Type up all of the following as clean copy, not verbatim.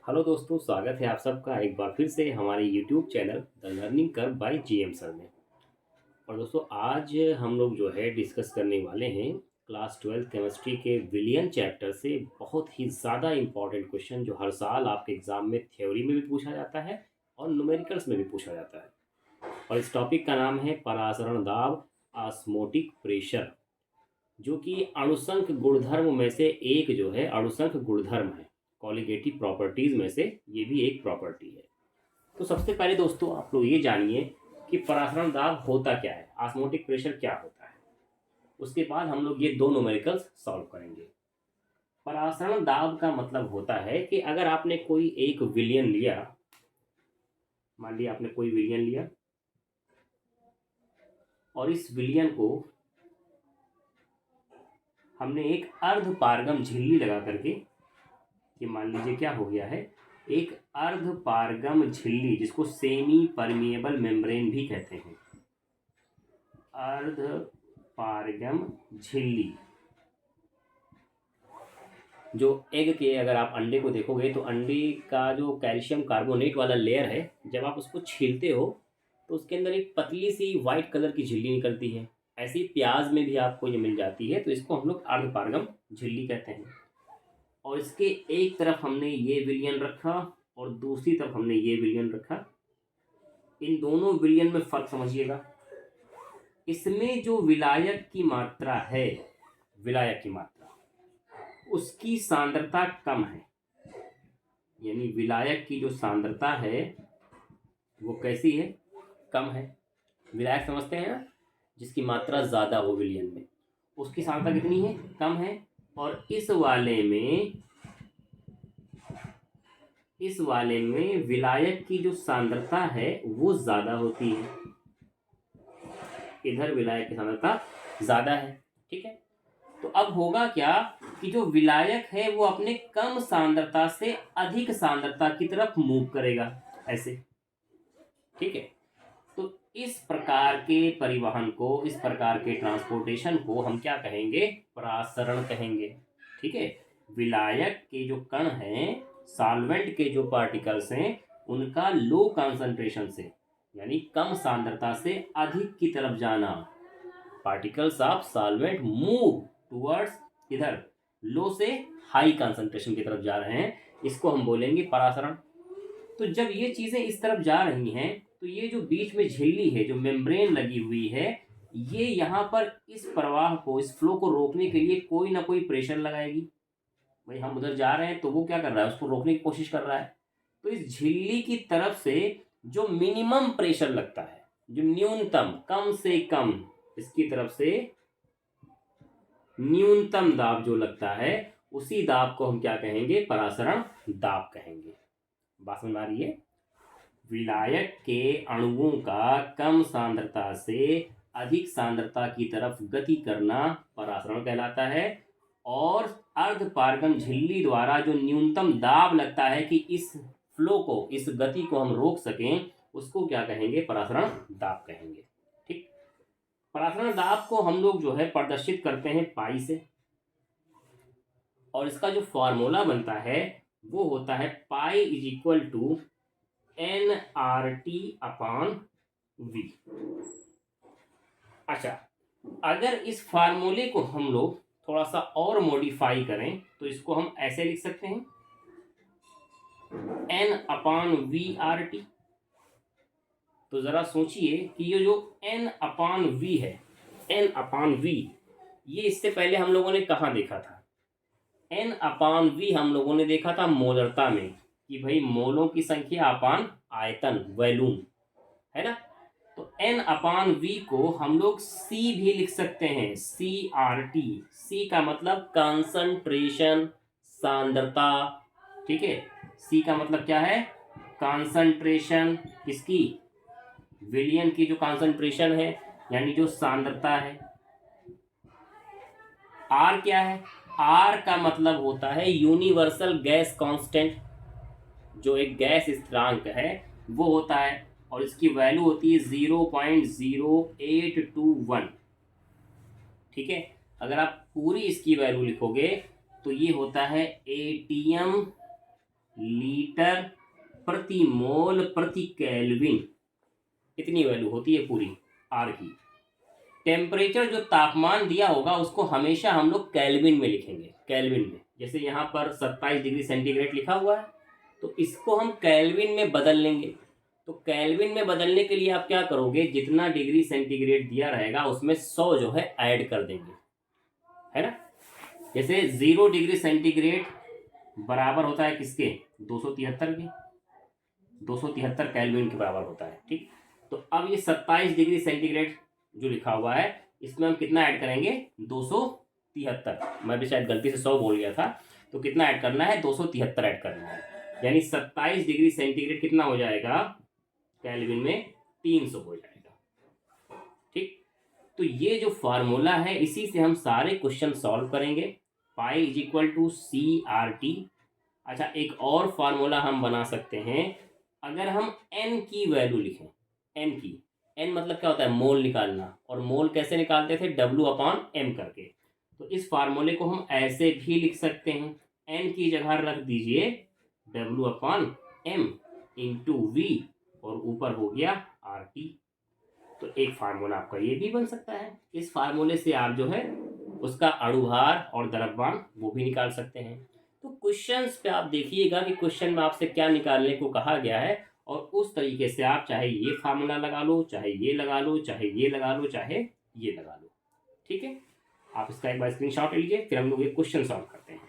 Hello दोस्तों, स्वागत है आप सबका एक बार फिर से हमारे YouTube channel the learning curve y GM sir में। और दोस्तों, आज हम लोग जो है डिस्कस करने वाले हैं क्लास 12 केमिस्ट्री के विलियन चैप्टर से बहुत ही ज़्यादा इम्पॉर्टेंट क्वेश्चन जो हर साल आपके एग्ज़ाम में थ्योरी में भी पूछा जाता है और न्यूमेरिकल्स में भी पूछा जाता है। और इस टॉपिक का नाम है परासरण दाब, ऑस्मोटिक प्रेशर, जो कि अणुसंख गुणधर्म में से एक जो है अणुसंख गुणधर्म है। कॉलिगेटिव प्रॉपर्टीज में से ये भी एक प्रॉपर्टी है। तो सबसे पहले दोस्तों, आप लोग ये जानिए कि परासरण दाब होता क्या है, ऑस्मोटिक प्रेशर क्या होता है। उसके बाद हम लोग ये दो न्यूमेरिकल्स सॉल्व करेंगे। परासरण दाब का मतलब होता है कि अगर आपने कोई एक विलियन लिया, मान लिया आपने कोई विलियन लिया और इस विलियन को हमने एक अर्ध पारगम झिल्ली लगा करके, ये मान लीजिए क्या हो गया है, एक अर्ध पारगम झिल्ली जिसको सेमी परमिएबल मेम्ब्रेन भी कहते हैं। अर्ध पारगम झिल्ली, जो एग के, अगर आप अंडे को देखोगे तो अंडे का जो कैल्शियम कार्बोनेट वाला लेयर है, जब आप उसको छीलते हो तो उसके अंदर एक पतली सी वाइट कलर की झिल्ली निकलती है। ऐसी प्याज में भी आपको ये मिल जाती है, तो इसको हम लोग अर्ध पारगम झिल्ली कहते हैं। और इसके एक तरफ हमने ये विलियन रखा और दूसरी तरफ हमने ये विलियन रखा। इन दोनों विलियन में फर्क समझिएगा। इसमें जो विलायक की मात्रा है, विलायक की मात्रा, उसकी सांद्रता कम है। यानी विलायक की जो सांद्रता है वो कैसी है, कम है। विलायक समझते हैं ना, जिसकी मात्रा ज़्यादा हो विलियन में, उसकी सांद्रता कितनी है, कम है। और इस वाले में विलायक की जो सांद्रता है वो ज़्यादा होती है। इधर विलायक की सांद्रता ज़्यादा है। ठीक है, तो अब होगा क्या कि जो विलायक है वो अपने कम सांद्रता से अधिक सांद्रता की तरफ मूव करेगा, ऐसे। ठीक है, तो इस प्रकार के परिवहन को, इस प्रकार के ट्रांसपोर्टेशन को हम क्या कहेंगे, परासरण कहेंगे। ठीक है, विलायक के जो कण हैं, सॉल्वेंट के जो पार्टिकल्स हैं, उनका लो कंसंट्रेशन से, यानी कम सांद्रता से अधिक की तरफ जाना, particles of solvent move towards, इधर लो से हाई कंसंट्रेशन की तरफ जा रहे हैं, इसको हम बोलेंगे परासरण। तो जब ये चीज़ें इस तरफ जा रही हैं तो ये जो बीच में झिल्ली है, जो मेम्ब्रेन लगी हुई है, ये यहाँ पर इस प्रवाह को, इस फ्लो को रोकने के लिए कोई ना कोई प्रेशर लगाएगी। भाई हम उधर जा रहे हैं तो वो क्या कर रहा है, उसको रोकने की कोशिश कर रहा है। तो इस झिल्ली की तरफ से जो मिनिमम प्रेशर लगता है, जो न्यूनतम, कम से कम, इसकी तरफ से न्यूनतम दाब जो लगता है, उसी दाब को हम क्या कहेंगे, परासरण दाब कहेंगे। बात समझ आ रही है। विलायक के अणुओं का कम सांद्रता से अधिक सांद्रता की तरफ गति करना परासरण कहलाता है। और अर्ध पारगम झिल्ली द्वारा जो न्यूनतम दाब लगता है कि इस फ्लो को, इस गति को हम रोक सकें, उसको क्या कहेंगे, परासरण दाब कहेंगे। ठीक, परासरण दाब को हम लोग जो है प्रदर्शित करते हैं पाई से, और इसका जो फॉर्मूला बनता है वो होता है पाई इज इक्वल टू nRT/V। अच्छा, अगर इस फार्मूले को हम लोग थोड़ा सा और मॉडिफाई करें तो इसको हम ऐसे लिख सकते हैं, N/VRT। तो जरा सोचिए कि ये जो N/V है, N/V, ये इससे पहले हम लोगों ने कहाँ देखा था, N/V हम लोगों ने देखा था मोलरता में, कि भाई मोलों की संख्या अपान आयतन, वॉल्यूम, है ना। तो N/V को हम लोग C भी लिख सकते हैं, CRT। C का मतलब कंसंट्रेशन, सांद्रता। ठीक है, C का मतलब क्या है, कंसंट्रेशन, किसकी, विलियन की जो कंसंट्रेशन है, यानी जो सांद्रता है। R क्या है, R का मतलब होता है यूनिवर्सल गैस कांस्टेंट, जो एक गैस स्थिरांक है वो होता है, और इसकी वैल्यू होती है 0.0821। ठीक है, अगर आप पूरी इसकी वैल्यू लिखोगे तो ये होता है एटीएम लीटर प्रति मोल प्रति केल्विन, इतनी वैल्यू होती है पूरी आर की। टेम्परेचर जो तापमान दिया होगा उसको हमेशा हम लोग केल्विन में लिखेंगे, केल्विन में। जैसे यहाँ पर 27 डिग्री सेंटीग्रेड लिखा हुआ है, तो इसको हम केल्विन में बदल लेंगे। तो केल्विन में बदलने के लिए आप क्या करोगे, जितना डिग्री सेंटीग्रेड दिया रहेगा उसमें 100 जो है ऐड कर देंगे, है ना। जैसे 0 डिग्री सेंटीग्रेड बराबर होता है किसके, 273 के, 273 केल्विन के बराबर होता है, ठीक। तो अब ये 27 डिग्री सेंटीग्रेड जो लिखा हुआ है इसमें हम कितना ऐड करेंगे, 273। मैं भी शायद गलती से 100 बोल गया था, तो कितना ऐड करना है, 273 ऐड करना है। यानी 27 डिग्री सेंटीग्रेड कितना हो जाएगा केल्विन में, 300 हो जाएगा, ठीक। तो ये जो फार्मूला है इसी से हम सारे क्वेश्चन सॉल्व करेंगे। Pi is equal to CRT। अच्छा, एक और फार्मूला हम बना सकते हैं, अगर हम n की वैल्यू लिखें, n की, n मतलब क्या होता है, मोल निकालना, और मोल कैसे निकालते थे, W/m करके। तो इस फार्मूले को हम ऐसे भी लिख सकते हैं, n की जगह रख दीजिए W/m इंटू V, और ऊपर हो गया RT। तो एक फार्मूला आपका ये भी बन सकता है। इस फार्मूले से आप जो है उसका अणुभार और द्रव्यमान वो भी निकाल सकते हैं। तो क्वेश्चंस पे आप देखिएगा कि क्वेश्चन में आपसे क्या निकालने को कहा गया है, और उस तरीके से आप चाहे ये फार्मूला लगा लो, चाहे ये लगा लो, चाहे ये लगा लो, चाहे ये लगा लो, ठीक है। आप इसका एक बार स्क्रीनशॉट ले लीजिए, फिर हम लोग ये क्वेश्चन सॉल्व करते हैं।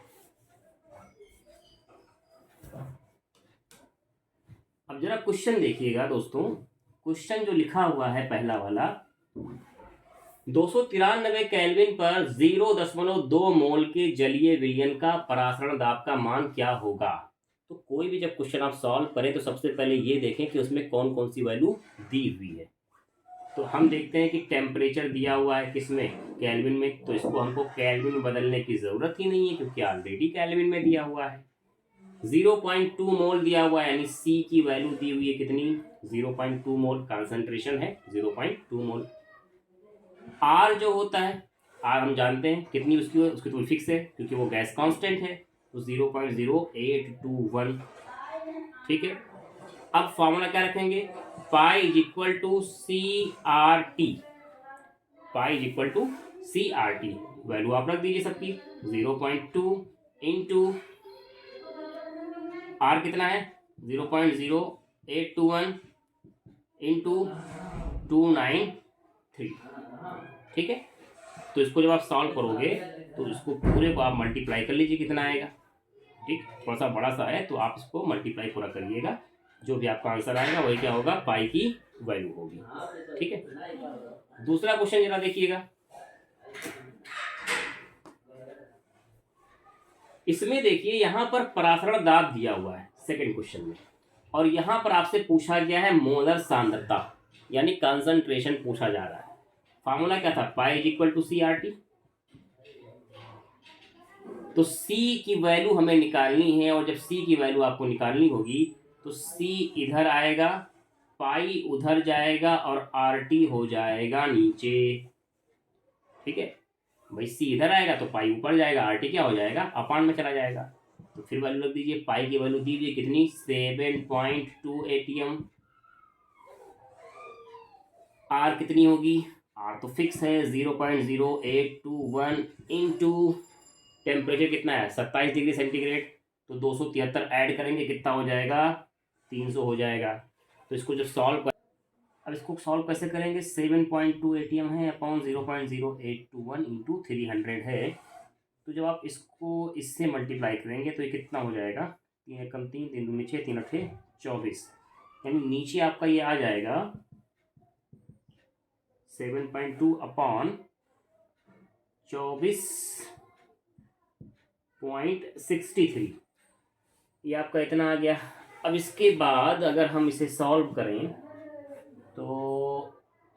अब जरा क्वेश्चन देखिएगा दोस्तों। क्वेश्चन जो लिखा हुआ है पहला वाला, 293 केल्विन पर 0.2 मोल के जलीय विलयन का परासरण दाब का मान क्या होगा। तो कोई भी जब क्वेश्चन आप सॉल्व करें तो सबसे पहले ये देखें कि उसमें कौन कौन सी वैल्यू दी हुई है। तो हम देखते हैं कि टेम्परेचर दिया हुआ है किसमें, केल्विन में, तो इसको हमको केल्विन में बदलने की जरूरत ही नहीं है क्योंकि ऑलरेडी केल्विन में दिया हुआ है। 0.2 मोल दिया हुआ है, यानी C की वैल्यू दी हुई है कितनी, 0.2 मोल, कंसंट्रेशन है 0.2 मोल। R जो होता है, R हम जानते हैं कितनी उसकी तो फिक्स है क्योंकि वो गैस कांस्टेंट है, तो 0.0821, ठीक है। अब फॉर्मूला क्या रखेंगे, pi is equal to CRT, pi is equal to CRT, value आप रख दीजिए सबकी, 0.2 इंटू R कितना है, 0.0821 इंटू 293, ठीक है। तो इसको जब आप सॉल्व करोगे तो इसको पूरे को आप मल्टीप्लाई कर लीजिए, कितना आएगा, ठीक। थोड़ा सा बड़ा सा है तो आप इसको मल्टीप्लाई पूरा करिएगा, जो भी आपका आंसर आएगा वही क्या होगा, पाई की वैल्यू होगी, ठीक है। दूसरा क्वेश्चन जरा देखिएगा। इसमें देखिए यहाँ पर परासरण दाब दिया हुआ है सेकंड क्वेश्चन में, और यहाँ पर आपसे पूछा गया है मोलर सांद्रता, यानी कंसंट्रेशन पूछा जा रहा है। फार्मूला क्या था, pi is equal to CRT। तो C की वैल्यू हमें निकालनी है, और जब C की वैल्यू आपको निकालनी होगी तो C इधर आएगा, पाई उधर जाएगा, और RT हो जाएगा नीचे, ठीक है। भाई C इधर आएगा तो पाई ऊपर जाएगा, RT क्या हो जाएगा, अपान में चला जाएगा। तो फिर वैल्यू रख दीजिए, पाई की वैल्यू दीजिए कितनी, 7.2 ATM। R कितनी होगी, R तो फिक्स है 0.0821 इंटू टेम्परेचर कितना है 27 डिग्री सेंटीग्रेड, तो 273 ऐड करेंगे कितना हो जाएगा, 300 हो जाएगा। तो इसको जब सॉल्व कर, अब इसको सॉल्व कैसे करेंगे, 7.2 ATM है अपॉन 0.0821 इंटू 300 है। तो जब आप इसको इससे मल्टीप्लाई करेंगे तो ये कितना हो जाएगा, 3 एकम 3, 3 दूनी 6, 3 अठे 24, यानी नीचे आपका ये आ जाएगा 7.2 अपॉन 24.63, ये आपका इतना आ गया। अब इसके बाद अगर हम इसे सॉल्व करें तो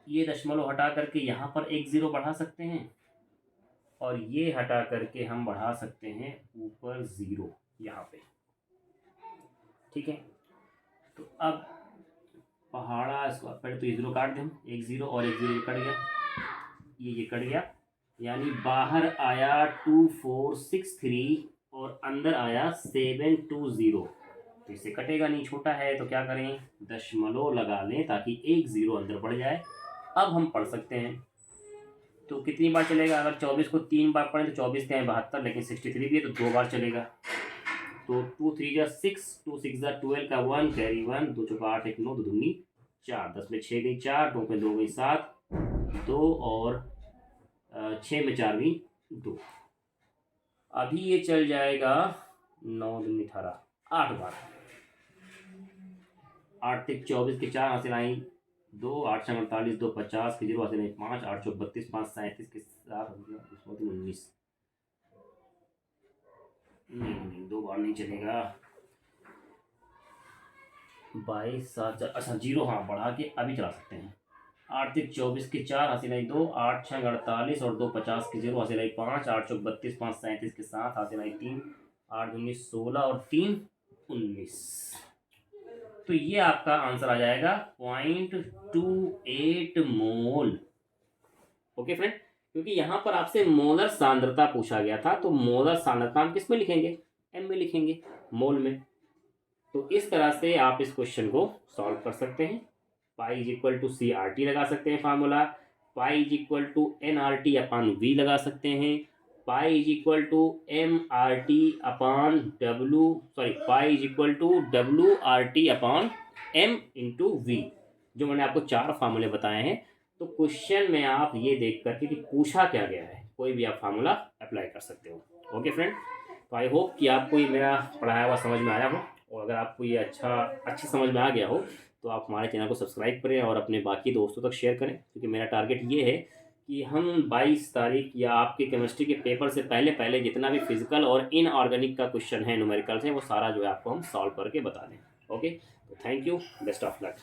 ये दशमलव हटा करके यहाँ पर एक ज़ीरो बढ़ा सकते हैं, और ये हटा करके हम बढ़ा सकते हैं ऊपर 0 यहाँ पे, ठीक है। तो अब पहाड़ा, इसको पहले तो ये 0 काट दें हम, एक 0 और एक 0 कट गया, ये कट गया, यानी बाहर आया 2463 और अंदर आया 720, तो इससे कटेगा नहीं, छोटा है, तो क्या करें, दशमलव लगा लें ताकि एक जीरो अंदर बढ़ जाए। अब हम पढ़ सकते हैं। तो कितनी बार चलेगा, अगर 24 को 3 बार पढ़ें तो 24 के 72, लेकिन 63 भी है तो 2 बार चलेगा। तो 2 3 जा 6, 2 6 जा 12 का 1 कैरी 1, 2 चौका 8 1 9 2 दूनी 4, 10 में 6 गई 4, 2 में 2 गई 7, 2 और 6 में 4 गई 2। अभी ये चल जाएगा 9 दूनी 18, 8 बार। 8 तक 24 के 4 हासिल आई 2, 8 छः 48, 2 50 के 0 हासिल आई 5, 8 चौक 32, 5 37 के 7 19। नहीं 2 बार नहीं चलेगा। 22 7 अच्छा 0, हाँ बढ़ा के अभी चला सकते हैं। 8 तक 24 के 4 हासिल आई 2, 8 छः 48 और 2 50 के 0 हासिल आई 5, 8 चौक 32, 5 37 के 7 हासिल आई 3, 8 19 16 और 3 19। तो ये आपका आंसर आ जाएगा 0.28 मोल। ओके फ्रेंड, क्योंकि यहाँ पर आपसे मोलर सांद्रता पूछा गया था, तो मोलर सांद्रता हम किस में लिखेंगे, एम में लिखेंगे, मोल में। तो इस तरह से आप इस क्वेश्चन को सॉल्व कर सकते हैं। Pi is equal to C R T लगा सकते हैं formula, pi is equal to N R T upon V लगा सकते हैं, pi is equal to M R T upon W, sorry pi is equal to W R T upon M into V, जो मैंने आपको 4 फार्मूले बताए हैं। तो क्वेश्चन में आप ये देख करके कि पूछा क्या गया है, कोई भी आप फार्मूला अप्लाई कर सकते हो। ओके फ्रेंड, तो आई होप कि आपको ये मेरा पढ़ाया हुआ समझ में आया हो, और अगर आपको ये अच्छी समझ में आ गया हो तो आप हमारे चैनल को सब्सक्राइब करें और अपने बाकी दोस्तों तक शेयर करें, क्योंकि मेरा टारगेट ये है कि हम 22 तारीख या आपके केमिस्ट्री के पेपर से पहले पहले जितना भी फिजिकल और इनऑर्गेनिक का क्वेश्चन है न्यूमेरिकल से, वो सारा जो है आपको हम सॉल्व करके बता दें। ओके, तो thank you, best of luck.